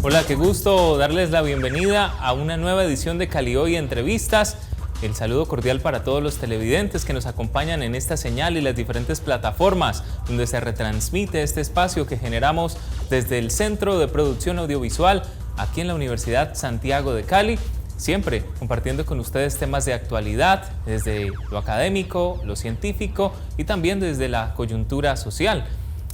Hola, qué gusto darles la bienvenida a una nueva edición de Cali Hoy Entrevistas. El saludo cordial para todos los televidentes que nos acompañan en esta señal y las diferentes plataformas donde se retransmite este espacio que generamos desde el Centro de Producción Audiovisual aquí en la Universidad Santiago de Cali, siempre compartiendo con ustedes temas de actualidad desde lo académico, lo científico y también desde la coyuntura social,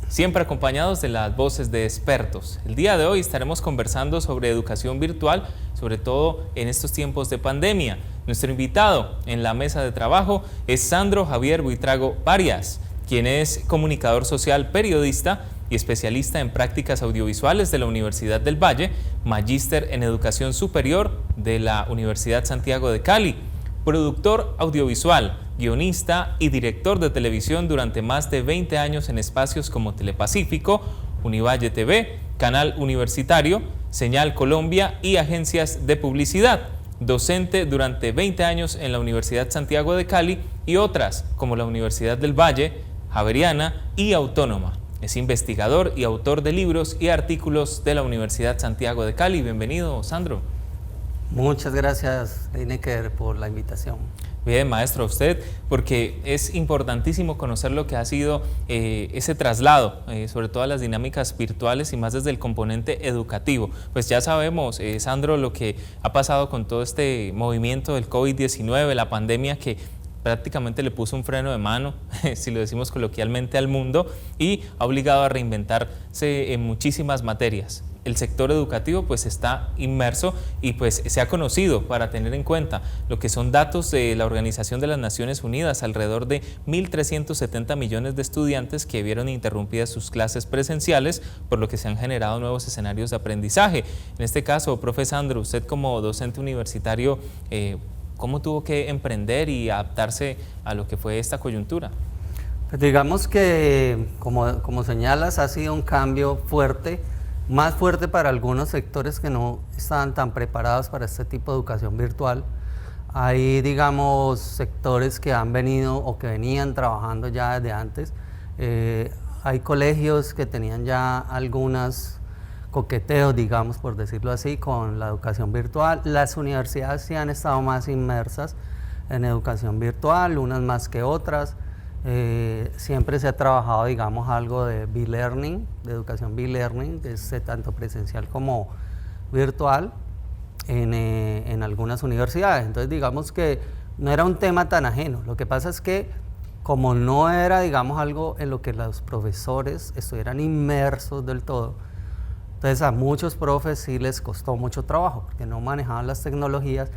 siempre acompañados de las voces de expertos. El día de hoy estaremos conversando sobre educación virtual, sobre todo en estos tiempos de pandemia. Nuestro invitado en la mesa de trabajo es Sandro Javier Buitrago Arias, quien es comunicador social, periodista y especialista en prácticas audiovisuales de la Universidad del Valle, magíster en educación superior de la Universidad Santiago de Cali, productor audiovisual, guionista y director de televisión durante más de 20 años en espacios como Telepacífico, Univalle TV, Canal Universitario, Señal Colombia y agencias de publicidad. Docente durante 20 años en la Universidad Santiago de Cali y otras como la Universidad del Valle, Javeriana y Autónoma. Es investigador y autor de libros y artículos de la Universidad Santiago de Cali. Bienvenido, Sandro. Muchas gracias, Lineker, por la invitación. Bien, maestro, a usted, porque es importantísimo conocer lo que ha sido ese traslado, sobre todo las dinámicas virtuales y más desde el componente educativo. Pues ya sabemos, Sandro, lo que ha pasado con todo este movimiento del COVID-19, la pandemia que prácticamente le puso un freno de mano, si lo decimos coloquialmente, al mundo y ha obligado a reinventarse en muchísimas materias. El sector educativo pues está inmerso y pues se ha conocido para tener en cuenta lo que son datos de la Organización de las Naciones Unidas, alrededor de 1.370 millones de estudiantes que vieron interrumpidas sus clases presenciales, por lo que se han generado nuevos escenarios de aprendizaje. En este caso, profe Sandro, usted como docente universitario, ¿cómo tuvo que emprender y adaptarse a lo que fue esta coyuntura? Pues digamos que, como señalas, ha sido un cambio fuerte, más fuerte para algunos sectores que no estaban tan preparados para este tipo de educación virtual. Hay, digamos, sectores que han venido o que venían trabajando ya desde antes. Hay colegios que tenían ya algunos coqueteos, digamos, por decirlo así, con la educación virtual. Las universidades sí han estado más inmersas en educación virtual, unas más que otras. Siempre se ha trabajado, digamos, algo de B-Learning, de educación B-Learning, que es tanto presencial como virtual en algunas universidades. Entonces, digamos que no era un tema tan ajeno. Lo que pasa es que, como no era, digamos, algo en lo que los profesores estuvieran inmersos del todo, entonces a muchos profes sí les costó mucho trabajo, porque no manejaban las tecnologías,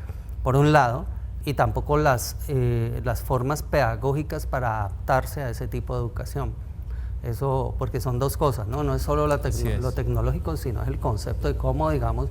por un lado, y tampoco las formas pedagógicas para adaptarse a ese tipo de educación. Eso, porque son dos cosas, ¿no? No es solo lo tecnológico, sino es el concepto de cómo, digamos,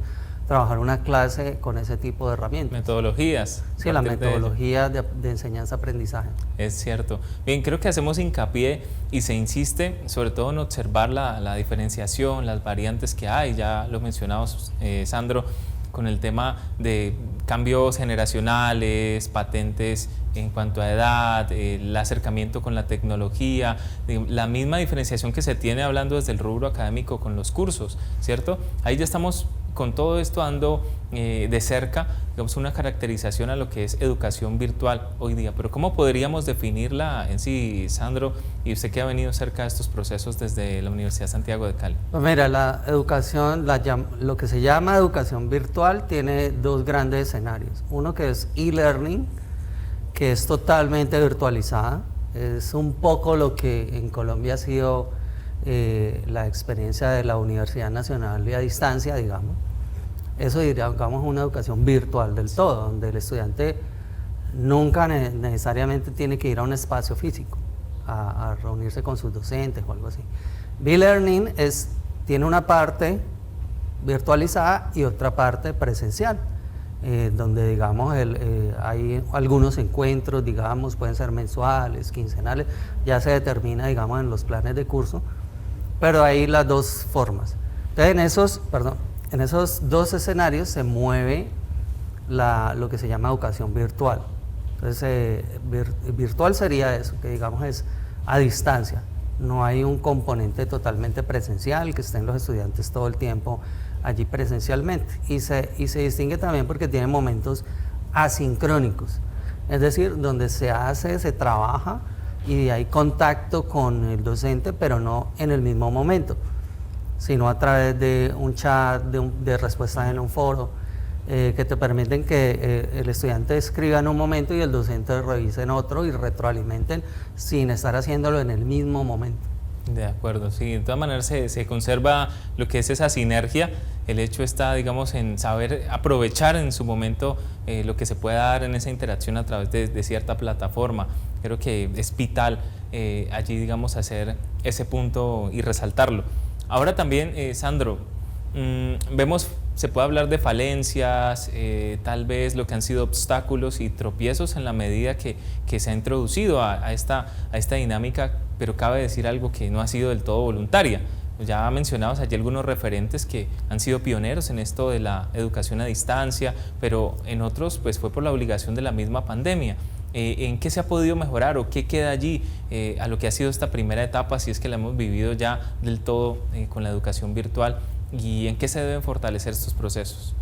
trabajar una clase con ese tipo de herramientas. Metodologías. Sí, la metodología de enseñanza-aprendizaje. Es cierto. Bien, creo que hacemos hincapié y se insiste sobre todo en observar la diferenciación, las variantes que hay, ya lo mencionamos, Sandro, con el tema de cambios generacionales, patentes en cuanto a edad, el acercamiento con la tecnología, la misma diferenciación que se tiene hablando desde el rubro académico con los cursos, ¿cierto? Ahí ya estamos con todo esto dando de cerca, digamos, una caracterización a lo que es educación virtual hoy día. Pero ¿cómo podríamos definirla en sí, Sandro, y usted que ha venido cerca de estos procesos desde la Universidad Santiago de Cali? Pues mira, la educación, lo que se llama educación virtual tiene dos grandes escenarios. Uno que es e-learning, que es totalmente virtualizada. Es un poco lo que en Colombia ha sido la experiencia de la Universidad Nacional y a distancia, digamos. Eso digamos una educación virtual del todo, donde el estudiante nunca necesariamente tiene que ir a un espacio físico a reunirse con sus docentes o algo así. B-Learning tiene una parte virtualizada y otra parte presencial, donde digamos hay algunos encuentros, digamos, pueden ser mensuales, quincenales, ya se determina, digamos, en los planes de curso, pero hay las dos formas. Entonces, en esos dos escenarios se mueve lo que se llama educación virtual. Entonces, virtual sería eso, que digamos es a distancia. No hay un componente totalmente presencial, que estén los estudiantes todo el tiempo allí presencialmente. Y se distingue también porque tiene momentos asincrónicos, es decir, donde se trabaja y hay contacto con el docente, pero no en el mismo momento, sino a través de un chat, de respuestas en un foro, que te permiten que el estudiante escriba en un momento y el docente revise en otro y retroalimenten sin estar haciéndolo en el mismo momento. De acuerdo, sí, de todas maneras se conserva lo que es esa sinergia. El hecho está, digamos, en saber aprovechar en su momento lo que se pueda dar en esa interacción a través de cierta plataforma. Creo que es vital allí, digamos, hacer ese punto y resaltarlo. Ahora también, Sandro, vemos, se puede hablar de falencias, tal vez lo que han sido obstáculos y tropiezos en la medida que se ha introducido a esta dinámica, pero cabe decir algo que no ha sido del todo voluntaria. Ya mencionabas allí algunos referentes que han sido pioneros en esto de la educación a distancia, pero en otros pues fue por la obligación de la misma pandemia. ¿En qué se ha podido mejorar o qué queda allí a lo que ha sido esta primera etapa, si es que la hemos vivido ya del todo con la educación virtual, y en qué se deben fortalecer estos procesos?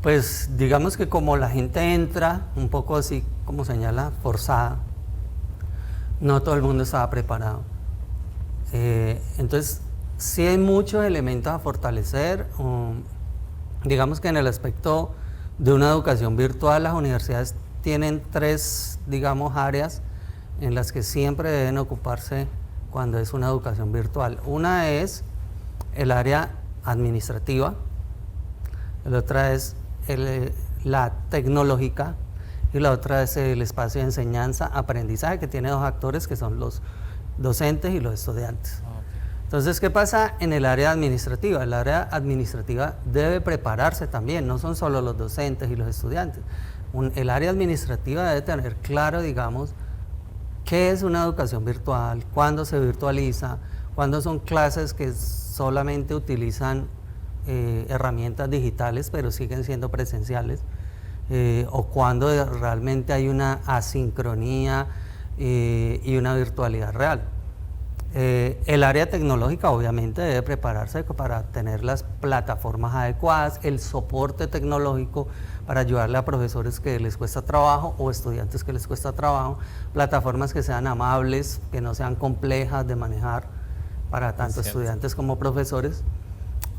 Pues digamos que como la gente entra un poco así, como señala, forzada, no todo el mundo estaba preparado. Entonces, sí hay muchos elementos a fortalecer. Digamos que en el aspecto de una educación virtual, las universidades tienen tres, digamos, áreas en las que siempre deben ocuparse cuando es una educación virtual. Una es el área administrativa, la otra es la tecnológica y la otra es el espacio de enseñanza, aprendizaje, que tiene dos actores que son los docentes y los estudiantes. Entonces, ¿qué pasa en el área administrativa? El área administrativa debe prepararse también, no son solo los docentes y los estudiantes. El área administrativa debe tener claro, digamos, qué es una educación virtual, cuándo se virtualiza, cuándo son clases que solamente utilizan herramientas digitales pero siguen siendo presenciales, o cuándo realmente hay una asincronía y una virtualidad real. El área tecnológica obviamente debe prepararse para tener las plataformas adecuadas, el soporte tecnológico para ayudarle a profesores que les cuesta trabajo o estudiantes que les cuesta trabajo, plataformas que sean amables, que no sean complejas de manejar para tanto estudiantes como profesores,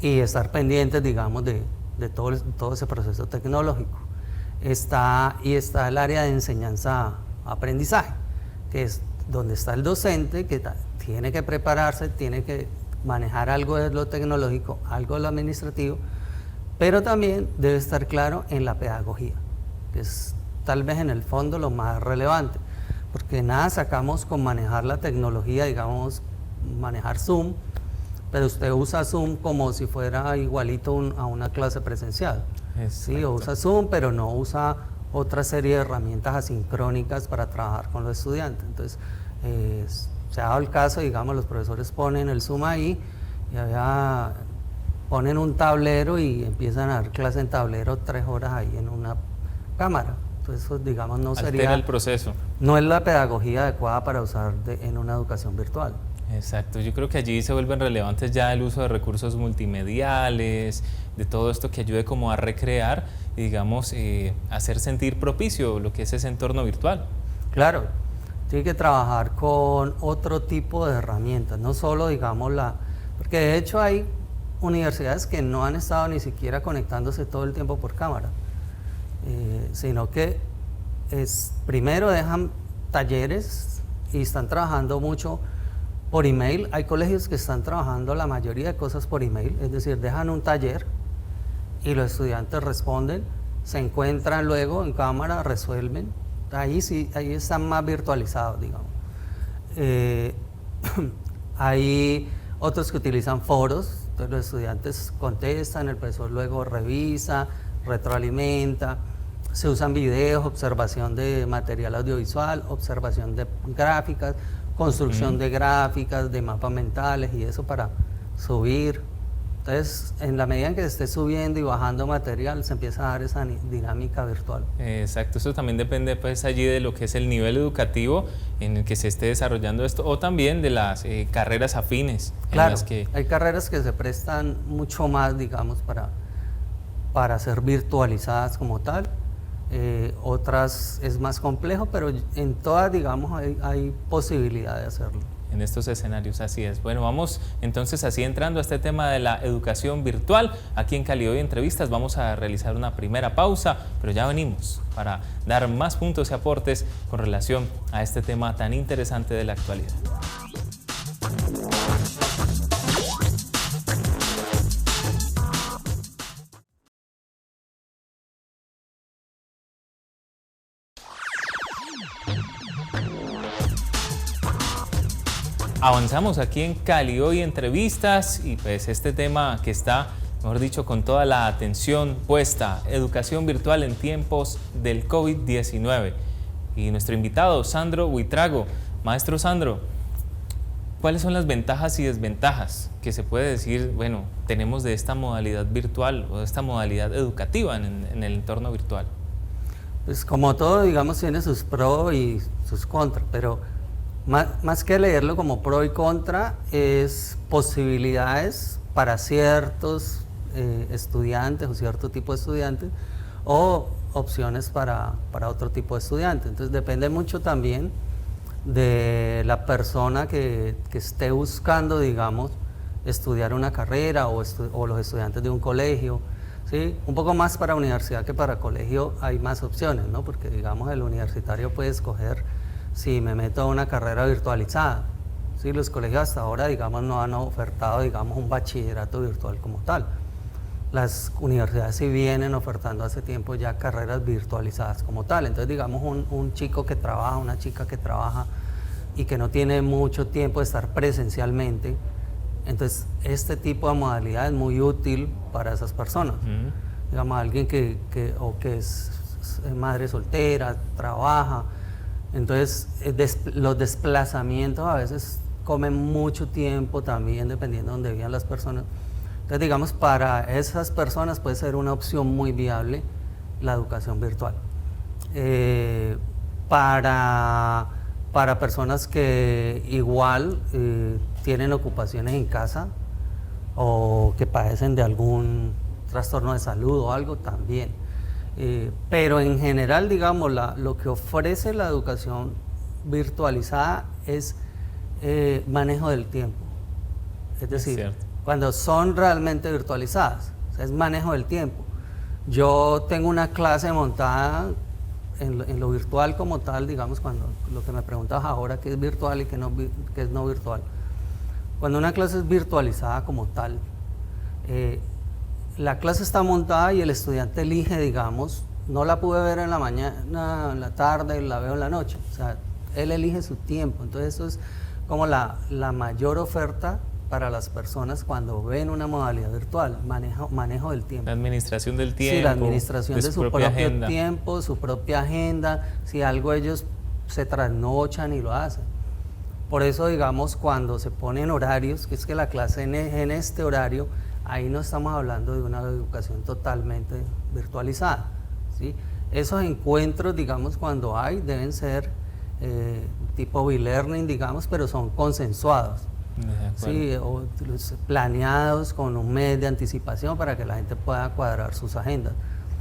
y estar pendientes, digamos, de todo ese proceso tecnológico. Está el área de enseñanza-aprendizaje, que es donde está el docente, que tiene que prepararse, tiene que manejar algo de lo tecnológico, algo de lo administrativo, pero también debe estar claro en la pedagogía, que es tal vez en el fondo lo más relevante, porque nada sacamos con manejar la tecnología, digamos, manejar Zoom, pero usted usa Zoom como si fuera igualito a una clase presencial. Sí, o usa Zoom, pero no usa otra serie de herramientas asincrónicas para trabajar con los estudiantes. Entonces, se ha dado el caso, digamos, los profesores ponen el Zoom ahí y allá ponen un tablero y empiezan a dar clase en tablero 3 horas ahí en una cámara. Entonces, eso, digamos, no altera sería el proceso. No es la pedagogía adecuada para usar en una educación virtual. Exacto, yo creo que allí se vuelven relevantes ya el uso de recursos multimediales, de todo esto que ayude como a recrear y, digamos, hacer sentir propicio lo que es ese entorno virtual. Claro, tiene que trabajar con otro tipo de herramientas, no solo, digamos, porque de hecho hay universidades que no han estado ni siquiera conectándose todo el tiempo por cámara, sino que primero dejan talleres y están trabajando mucho por email. Hay colegios que están trabajando la mayoría de cosas por email, es decir, dejan un taller y los estudiantes responden, se encuentran luego en cámara, resuelven. Ahí sí, ahí están más virtualizados, digamos. Hay otros que utilizan foros, entonces los estudiantes contestan, el profesor luego revisa, retroalimenta. Se usan videos, observación de material audiovisual, observación de gráficas, construcción de gráficas, de mapas mentales y eso para subir. Entonces, en la medida en que se esté subiendo y bajando material, se empieza a dar esa dinámica virtual. Exacto, eso también depende pues allí de lo que es el nivel educativo en el que se esté desarrollando esto, o también de las carreras afines. Claro, en las que... hay carreras que se prestan mucho más, digamos, para ser virtualizadas como tal. Otras es más complejo, pero en todas, digamos, hay posibilidad de hacerlo. En estos escenarios, así es. Bueno, vamos entonces así entrando a este tema de la educación virtual. Aquí en Cali Hoy Entrevistas vamos a realizar una primera pausa, pero ya venimos para dar más puntos y aportes con relación a este tema tan interesante de la actualidad. Avanzamos aquí en Cali Hoy Entrevistas y pues este tema que está, mejor dicho, con toda la atención puesta, educación virtual en tiempos del COVID-19. Y nuestro invitado, Sandro Buitrago. Maestro Sandro, ¿cuáles son las ventajas y desventajas que se puede decir, bueno, tenemos de esta modalidad virtual o de esta modalidad educativa en el entorno virtual? Pues como todo, digamos, tiene sus pros y sus contras, pero más que leerlo como pro y contra, es posibilidades para ciertos estudiantes o cierto tipo de estudiantes, o opciones para otro tipo de estudiantes. Entonces depende mucho también de la persona que esté buscando, digamos, estudiar una carrera o los estudiantes de un colegio. ¿Sí? Un poco más para universidad que para colegio hay más opciones, ¿no? Porque digamos el universitario puede escoger si me meto a una carrera virtualizada. ¿Sí? Los colegios hasta ahora, digamos, no han ofertado, digamos, un bachillerato virtual como tal. Las universidades sí vienen ofertando hace tiempo ya carreras virtualizadas como tal. Entonces, digamos, un chico que trabaja, una chica que trabaja y que no tiene mucho tiempo de estar presencialmente, entonces este tipo de modalidad es muy útil para esas personas. Digamos, alguien que es madre soltera, trabaja. Entonces, los desplazamientos a veces comen mucho tiempo también, dependiendo de dónde vivan las personas. Entonces, digamos, para esas personas puede ser una opción muy viable la educación virtual. Para personas que igual tienen ocupaciones en casa o que padecen de algún trastorno de salud o algo, también. Pero en general, digamos, lo que ofrece la educación virtualizada es manejo del tiempo. Es decir, cuando son realmente virtualizadas, es manejo del tiempo. Yo tengo una clase montada en lo virtual como tal, digamos, cuando lo que me preguntas ahora, qué es virtual y qué es no virtual. Cuando una clase es virtualizada como tal, la clase está montada y el estudiante elige, digamos, no la pude ver en la mañana, en la tarde, la veo en la noche. O sea, él elige su tiempo. Entonces eso es como la mayor oferta para las personas cuando ven una modalidad virtual, manejo del tiempo. La administración del tiempo. Sí, la administración de su propio tiempo, su propia agenda, si algo ellos se trasnochan y lo hacen. Por eso, digamos, cuando se ponen horarios, que es que la clase en este horario, ahí no estamos hablando de una educación totalmente virtualizada, ¿sí? Esos encuentros, digamos, cuando hay, deben ser tipo e-learning, digamos, pero son consensuados. Sí, o planeados con un mes de anticipación para que la gente pueda cuadrar sus agendas.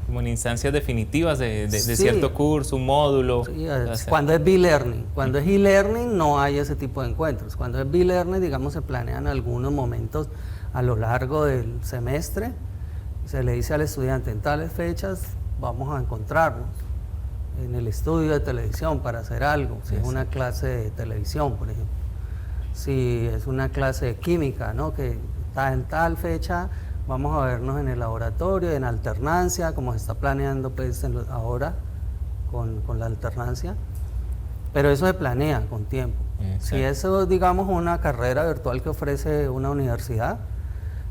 Como en instancias definitivas de cierto curso, un módulo. Sí, cuando es e-learning. Cuando es e-learning no hay ese tipo de encuentros. Cuando es e-learning, digamos, se planean algunos momentos a lo largo del semestre. Se le dice al estudiante, en tales fechas vamos a encontrarnos en el estudio de televisión para hacer algo. Si es una clase de televisión, por ejemplo. Si es una clase de química, ¿no? Que está en tal fecha, vamos a vernos en el laboratorio, en alternancia, como se está planeando pues ahora con la alternancia. Pero eso se planea con tiempo. Si eso, digamos, una carrera virtual que ofrece una universidad,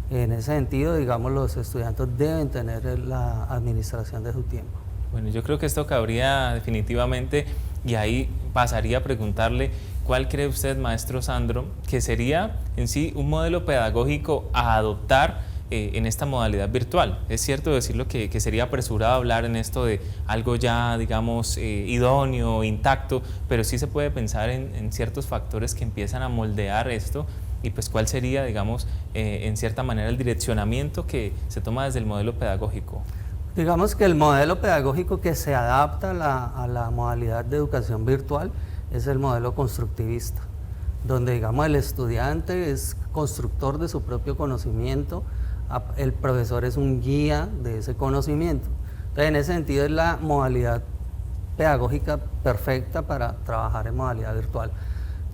en ese sentido, digamos, los estudiantes deben tener la administración de su tiempo. Bueno, yo creo que esto cabría definitivamente, y ahí pasaría a preguntarle, ¿cuál cree usted, maestro Sandro, que sería en sí un modelo pedagógico a adoptar en esta modalidad virtual. Es cierto decirlo que sería apresurado hablar en esto de algo ya, digamos, idóneo, intacto, pero sí se puede pensar en ciertos factores que empiezan a moldear esto y pues cuál sería, digamos, en cierta manera el direccionamiento que se toma desde el modelo pedagógico. Digamos que el modelo pedagógico que se adapta a la modalidad de educación virtual es el modelo constructivista, donde digamos el estudiante es constructor de su propio conocimiento, el profesor es un guía de ese conocimiento. Entonces, en ese sentido es la modalidad pedagógica perfecta para trabajar en modalidad virtual.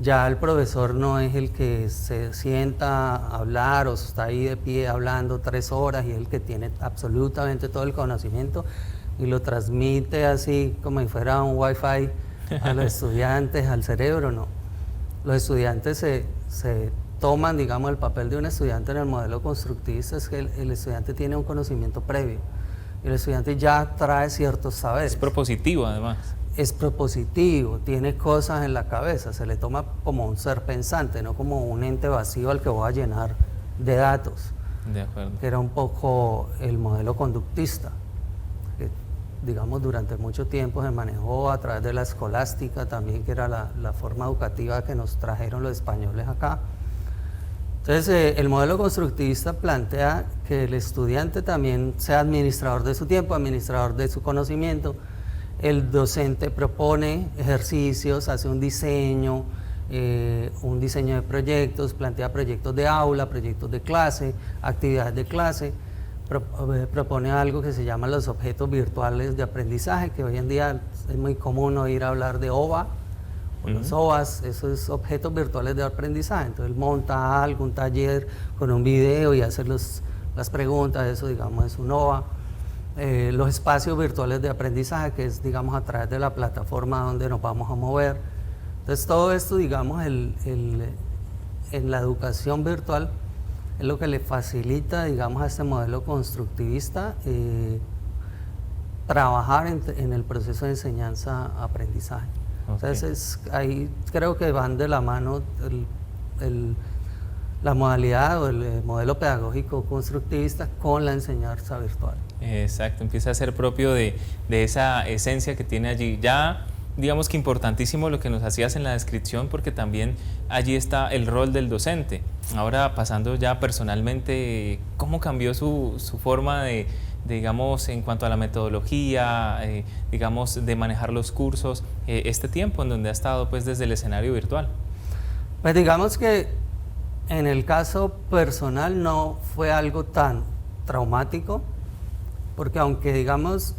Ya el profesor no es el que se sienta a hablar o está ahí de pie hablando 3 horas y es el que tiene absolutamente todo el conocimiento y lo transmite así como si fuera un wifi a los estudiantes, al cerebro, no. Los estudiantes se toman, digamos, el papel de un estudiante en el modelo constructivista, es que el estudiante tiene un conocimiento previo y el estudiante ya trae ciertos saberes. Es propositivo además. Es propositivo, tiene cosas en la cabeza, se le toma como un ser pensante, no como un ente vacío al que voy a llenar de datos. De acuerdo. Que era un poco el modelo conductista, que digamos durante mucho tiempo se manejó a través de la escolástica también, que era la forma educativa que nos trajeron los españoles acá. Entonces el modelo constructivista plantea que el estudiante también sea administrador de su tiempo, administrador de su conocimiento. El docente propone ejercicios, hace un diseño de proyectos, plantea proyectos de aula, proyectos de clase, actividades de clase, propone algo que se llama los objetos virtuales de aprendizaje, que hoy en día es muy común oír hablar de OVA, los OVAs, esos objetos virtuales de aprendizaje. Entonces él monta algún taller con un video y hace las preguntas, eso digamos es un OVA. Los espacios virtuales de aprendizaje, que es digamos a través de la plataforma donde nos vamos a mover. Entonces todo esto digamos en la educación virtual es lo que le facilita digamos a este modelo constructivista trabajar en el proceso de enseñanza-aprendizaje. Okay. Entonces ahí creo que van de la mano la modalidad o el modelo pedagógico constructivista con la enseñanza virtual. Exacto, empieza a ser propio de esa esencia que tiene allí. Ya, digamos que importantísimo lo que nos hacías en la descripción, porque también allí está el rol del docente. Ahora, pasando ya personalmente, ¿cómo cambió su forma de, digamos, en cuanto a la metodología, digamos, de manejar los cursos, este tiempo en donde ha estado pues desde el escenario virtual? Pues digamos que en el caso personal no fue algo tan traumático, porque aunque digamos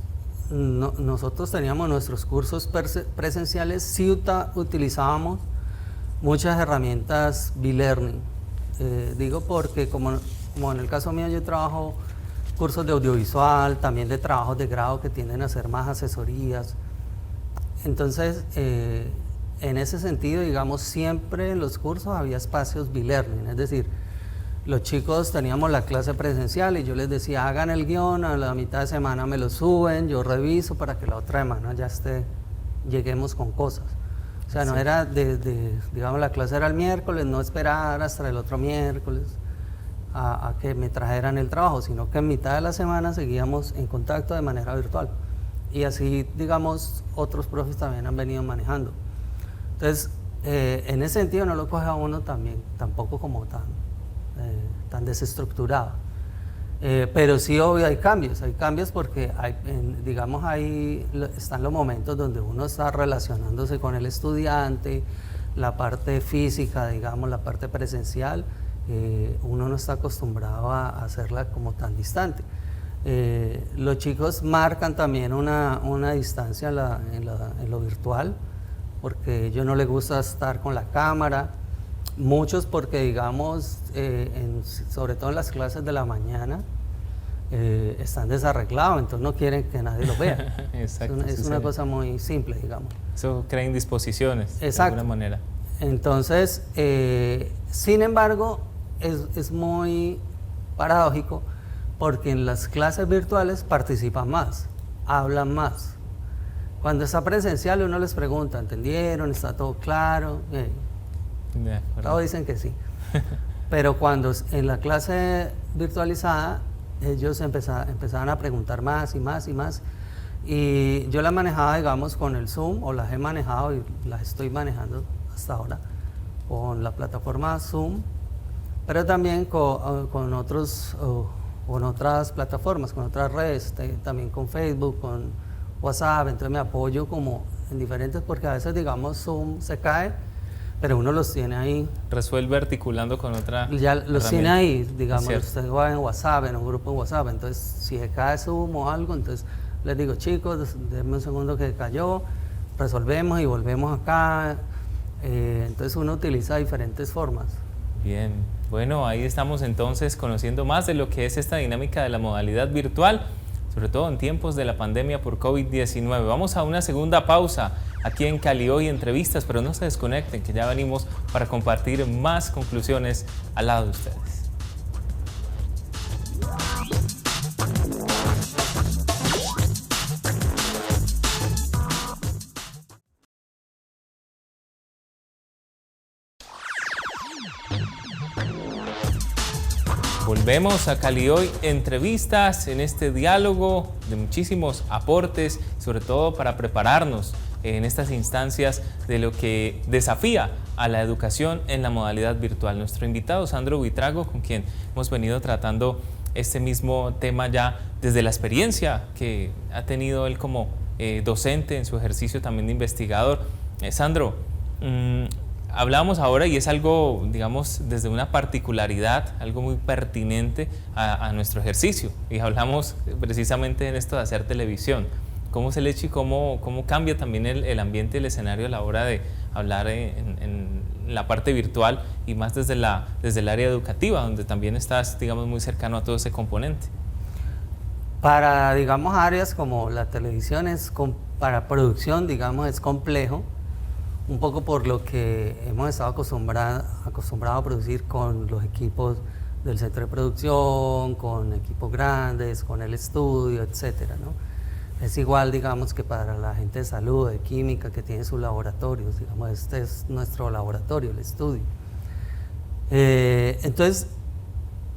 nosotros teníamos nuestros cursos presenciales, sí utilizábamos muchas herramientas B-Learning. Digo porque como en el caso mío yo trabajo cursos de audiovisual, también de trabajos de grado que tienden a hacer más asesorías. Entonces, en ese sentido, digamos, siempre en los cursos había espacios B-Learning, es decir, los chicos teníamos la clase presencial y yo les decía, hagan el guión, a la mitad de semana me lo suben, yo reviso para que la otra semana ya lleguemos con cosas. O sea, no era digamos, la clase era el miércoles, no esperar hasta el otro miércoles a que me trajeran el trabajo, sino que en mitad de la semana seguíamos en contacto de manera virtual. Y así, digamos, otros profes también han venido manejando. Entonces, en ese sentido no lo coge a uno tampoco como tan desestructurado. Pero sí, obvio, hay cambios porque digamos ahí están los momentos donde uno está relacionándose con el estudiante, la parte física, digamos, la parte presencial, uno no está acostumbrado a hacerla como tan distante. Los chicos marcan también una distancia en lo virtual, porque a ellos no les gusta estar con la cámara, muchos porque digamos, sobre todo en las clases de la mañana, están desarreglados, entonces no quieren que nadie los vea. Exacto, es una cosa muy simple, digamos. Eso crea indisposiciones. Exacto. De alguna manera. Entonces, sin embargo, es muy paradójico porque en las clases virtuales participan más, hablan más. Cuando está presencial uno les pregunta, ¿entendieron? ¿Está todo claro? Todos dicen que sí. Pero cuando en la clase virtualizada ellos empezaban a preguntar más y más y más, y yo la manejaba, digamos, con el Zoom, o las he manejado y las estoy manejando hasta ahora con la plataforma Zoom, pero también con otras plataformas, con otras redes, también con Facebook, con WhatsApp. Entonces me apoyo como en diferentes, porque a veces, digamos, Zoom se cae, pero uno los tiene ahí. Resuelve articulando con otra Ya los herramienta. tiene ahí, digamos, Es los tengo en WhatsApp, en un grupo en WhatsApp. Entonces, si se cae Zoom o algo, entonces les digo, chicos, denme un segundo que cayó, resolvemos y volvemos acá. Entonces uno utiliza diferentes formas. Bien, bueno, ahí estamos entonces conociendo más de lo que es esta dinámica de la modalidad virtual, sobre todo en tiempos de la pandemia por COVID-19. Vamos a una segunda pausa aquí en Cali Hoy Entrevistas, pero no se desconecten, que ya venimos para compartir más conclusiones al lado de ustedes. Volvemos a Cali Hoy Entrevistas, en este diálogo de muchísimos aportes, sobre todo para prepararnos en estas instancias de lo que desafía a la educación en la modalidad virtual. Nuestro invitado, Sandro Buitrago, con quien hemos venido tratando este mismo tema ya desde la experiencia que ha tenido él como docente en su ejercicio también de investigador. Sandro, hablábamos ahora, y es algo, digamos, desde una particularidad, algo muy pertinente a nuestro ejercicio, y hablamos precisamente en esto de hacer televisión. ¿Cómo es el hecho y cómo cambia también el ambiente, el escenario a la hora de hablar en la parte virtual, y más desde el área educativa, donde también estás, digamos, muy cercano a todo ese componente? Para, digamos, áreas como la televisión, para producción, digamos, es complejo, un poco por lo que hemos estado acostumbrados a producir con los equipos del centro de producción, con equipos grandes, con el estudio, etcétera, ¿no? Es igual, digamos, que para la gente de salud, de química, que tiene sus laboratorios, digamos, este es nuestro laboratorio, el estudio. Entonces,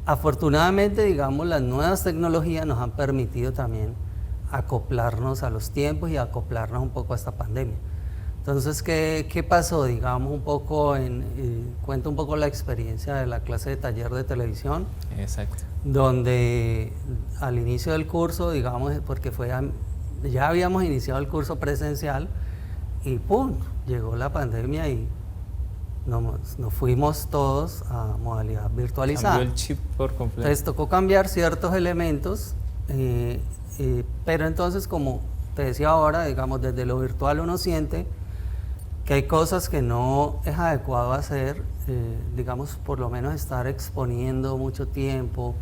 afortunadamente, digamos, las nuevas tecnologías nos han permitido también acoplarnos a los tiempos y acoplarnos un poco a esta pandemia. Entonces, ¿qué pasó? Digamos, un poco, cuento un poco la experiencia de la clase de taller de televisión. Exacto. Donde al inicio del curso, digamos, porque ya habíamos iniciado el curso presencial y ¡pum!, llegó la pandemia y nos fuimos todos a modalidad virtualizada. Cambió el chip por completo. Entonces tocó cambiar ciertos elementos, pero entonces, como te decía ahora, digamos, desde lo virtual uno siente que hay cosas que no es adecuado hacer, digamos, por lo menos estar exponiendo mucho tiempo.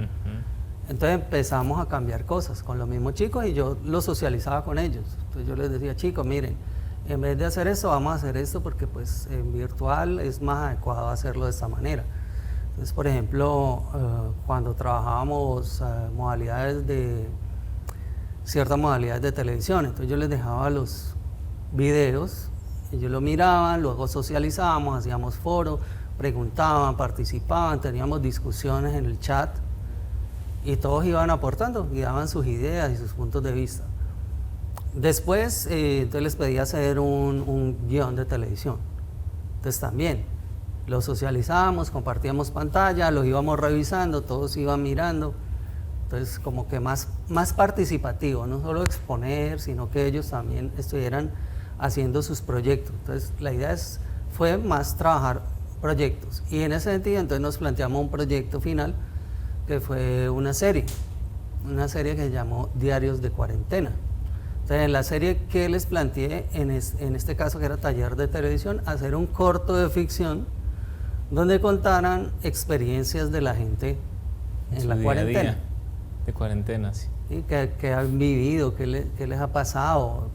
Entonces empezamos a cambiar cosas con los mismos chicos, y yo los socializaba con ellos. Entonces yo les decía, chicos, miren, en vez de hacer esto, vamos a hacer esto, porque pues en virtual es más adecuado hacerlo de esta manera. Entonces, por ejemplo, cuando trabajábamos ciertas modalidades de televisión, entonces yo les dejaba los videos, ellos lo miraban, luego socializábamos, hacíamos foros, preguntaban, participaban, teníamos discusiones en el chat, y todos iban aportando y daban sus ideas y sus puntos de vista. Después, entonces les pedí hacer un guión de televisión. Entonces también lo socializábamos, compartíamos pantalla, los íbamos revisando, todos iban mirando. Entonces, como que más participativo, no solo exponer, sino que ellos también estuvieran haciendo sus proyectos. Entonces, la idea fue más trabajar proyectos. Y en ese sentido, entonces nos planteamos un proyecto final, que fue una serie que se llamó Diarios de Cuarentena. Entonces, en la serie que les planteé, en este caso, que era taller de televisión, hacer un corto de ficción donde contaran experiencias de la gente en la cuarentena. Día de cuarentena, sí. ¿Sí? Que han vivido, qué les ha pasado,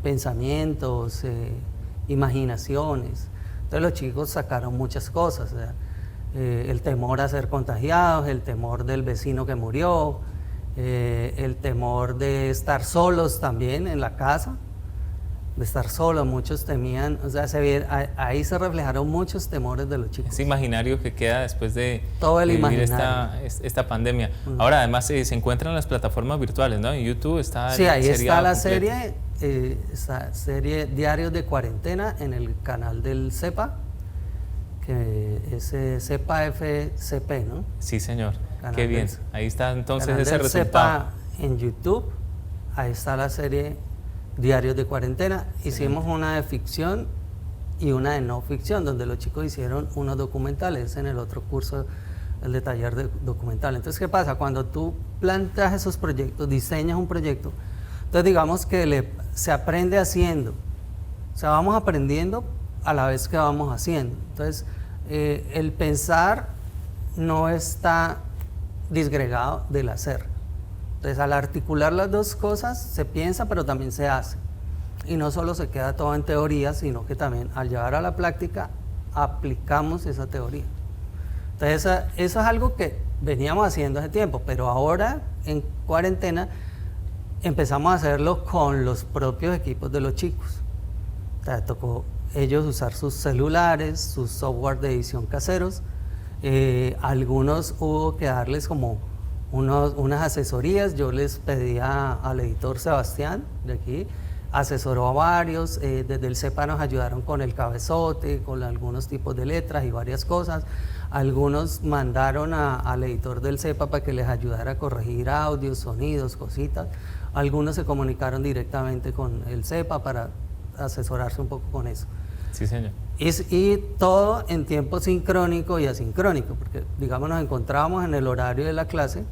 pensamientos, imaginaciones. Entonces los chicos sacaron muchas cosas, o sea, el temor a ser contagiados, el temor del vecino que murió, el temor de estar solos también en la casa, de estar solo, muchos temían, o sea, ahí se reflejaron muchos temores de los chicos. Ese imaginario que queda después de, todo el de vivir imaginario. esta pandemia. Ahora además se encuentran las plataformas virtuales, ¿no? En YouTube está sí, ahí está la completo. serie Diarios de Cuarentena en el canal del CEPA, que es CEPA FCP, ¿no? Sí, señor. Canal Qué bien. del, Ahí está entonces canal ese del resultado. CEPA en YouTube, ahí está la serie Diarios de Cuarentena. Hicimos una de ficción y una de no ficción, donde los chicos hicieron unos documentales en el otro curso, el de taller de documental. Entonces, ¿qué pasa? Cuando tú planteas esos proyectos, diseñas un proyecto, entonces digamos que se aprende haciendo, o sea, vamos aprendiendo a la vez que vamos haciendo. Entonces, el pensar no está disgregado del hacer. Entonces, al articular las dos cosas, se piensa, pero también se hace. Y no solo se queda todo en teoría, sino que también al llevar a la práctica, aplicamos esa teoría. Entonces, eso es algo que veníamos haciendo hace tiempo, pero ahora, en cuarentena, empezamos a hacerlo con los propios equipos de los chicos. O sea, tocó ellos usar sus celulares, sus software de edición caseros. Algunos hubo que darles como unas asesorías. Yo les pedía al editor Sebastián de aquí, asesoró a varios, desde el CEPA nos ayudaron con el cabezote, con algunos tipos de letras y varias cosas. Algunos mandaron al editor del CEPA para que les ayudara a corregir audios, sonidos, cositas. Algunos se comunicaron directamente con el CEPA para asesorarse un poco con eso. Sí, señor. Y todo en tiempo sincrónico y asincrónico, porque digamos nos encontrábamos en el horario de la clase,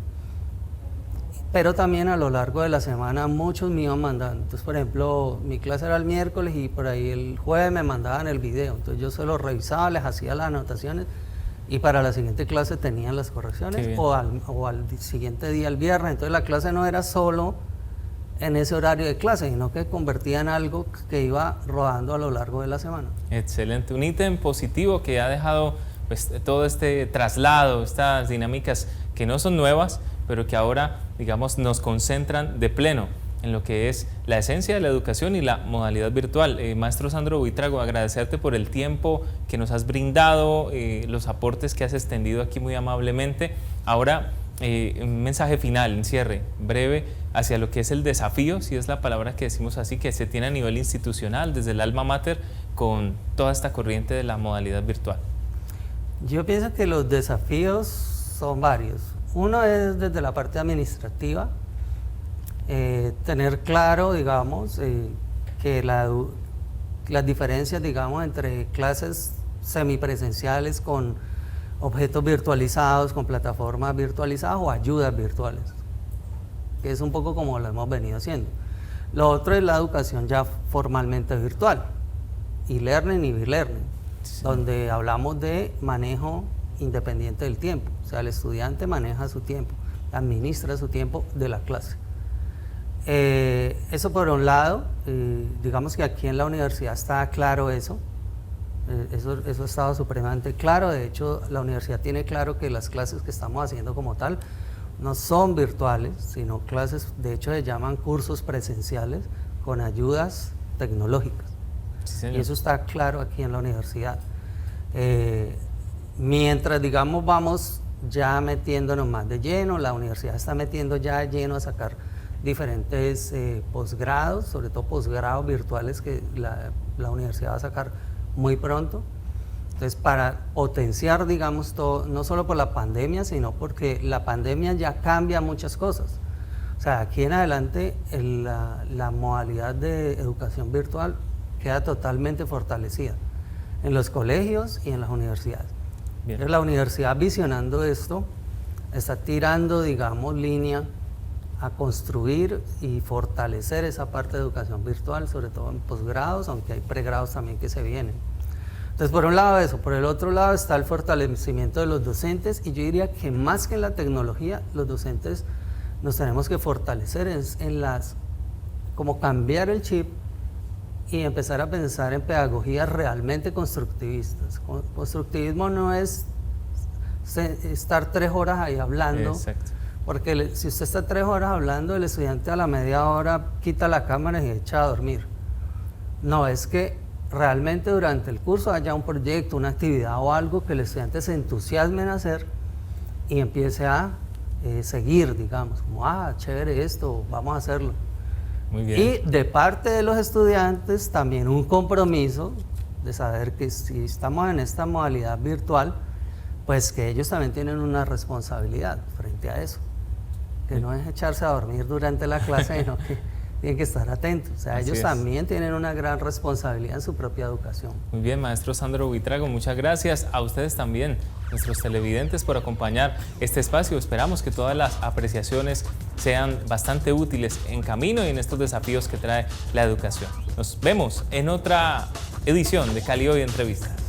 pero también a lo largo de la semana muchos me iban mandando. Entonces, por ejemplo, mi clase era el miércoles y por ahí el jueves me mandaban el video, entonces yo se lo revisaba, les hacía las anotaciones y para la siguiente clase tenían las correcciones o al siguiente día, el viernes. Entonces la clase no era solo en ese horario de clase, sino que convertía en algo que iba rodando a lo largo de la semana. Excelente, un ítem positivo que ha dejado pues, todo este traslado, estas dinámicas que no son nuevas, pero que ahora, digamos, nos concentran de pleno en lo que es la esencia de la educación y la modalidad virtual. Maestro Sandro Buitrago, agradecerte por el tiempo que nos has brindado, los aportes que has extendido aquí muy amablemente. Ahora, un mensaje final, en cierre, breve, hacia lo que es el desafío, si es la palabra que decimos así, que se tiene a nivel institucional, desde el alma mater, con toda esta corriente de la modalidad virtual. Yo pienso que los desafíos son varios. Uno es desde la parte administrativa, tener claro, digamos, que las diferencias, digamos, entre clases semipresenciales con objetos virtualizados, con plataformas virtualizadas o ayudas virtuales, que es un poco como lo hemos venido haciendo. Lo otro es la educación ya formalmente virtual, e-learning y be-learning, sí, donde hablamos de manejo independiente del tiempo, o sea, el estudiante maneja su tiempo, administra su tiempo de la clase. Eso por un lado, digamos que aquí en la universidad está claro eso. Eso ha estado supremamente claro. De hecho, la universidad tiene claro que las clases que estamos haciendo como tal no son virtuales, sino clases, de hecho se llaman cursos presenciales con ayudas tecnológicas. Sí, y eso está claro aquí en la universidad. Mientras, digamos, vamos ya metiéndonos más de lleno, la universidad está metiendo ya de lleno a sacar diferentes posgrados, sobre todo posgrados virtuales que la universidad va a sacar muy pronto. Entonces, para potenciar, digamos, todo, no solo por la pandemia, sino porque la pandemia ya cambia muchas cosas. O sea, aquí en adelante la modalidad de educación virtual queda totalmente fortalecida en los colegios y en las universidades. Entonces, la universidad, visionando esto, está tirando, digamos, línea a construir y fortalecer esa parte de educación virtual, sobre todo en posgrados, aunque hay pregrados también que se vienen. Entonces, por un lado eso, por el otro lado está el fortalecimiento de los docentes, y yo diría que más que en la tecnología, los docentes nos tenemos que fortalecer en como cambiar el chip y empezar a pensar en pedagogías realmente constructivistas. Constructivismo no es estar 3 horas ahí hablando. Exacto. Porque si usted está 3 horas hablando, el estudiante a la media hora quita la cámara y echa a dormir. No, es que realmente durante el curso haya un proyecto, una actividad o algo que el estudiante se entusiasme en hacer y empiece a seguir, digamos, como, chévere esto, vamos a hacerlo. Muy bien. Y de parte de los estudiantes también un compromiso de saber que si estamos en esta modalidad virtual, pues que ellos también tienen una responsabilidad frente a eso. Que no es echarse a dormir durante la clase, sino que tienen que estar atentos. O sea, Así ellos es. también tienen una gran responsabilidad en su propia educación. Muy bien, maestro Sandro Buitrago, muchas gracias. A ustedes también, nuestros televidentes, por acompañar este espacio. Esperamos que todas las apreciaciones sean bastante útiles en camino y en estos desafíos que trae la educación. Nos vemos en otra edición de Cali Hoy Entrevistas.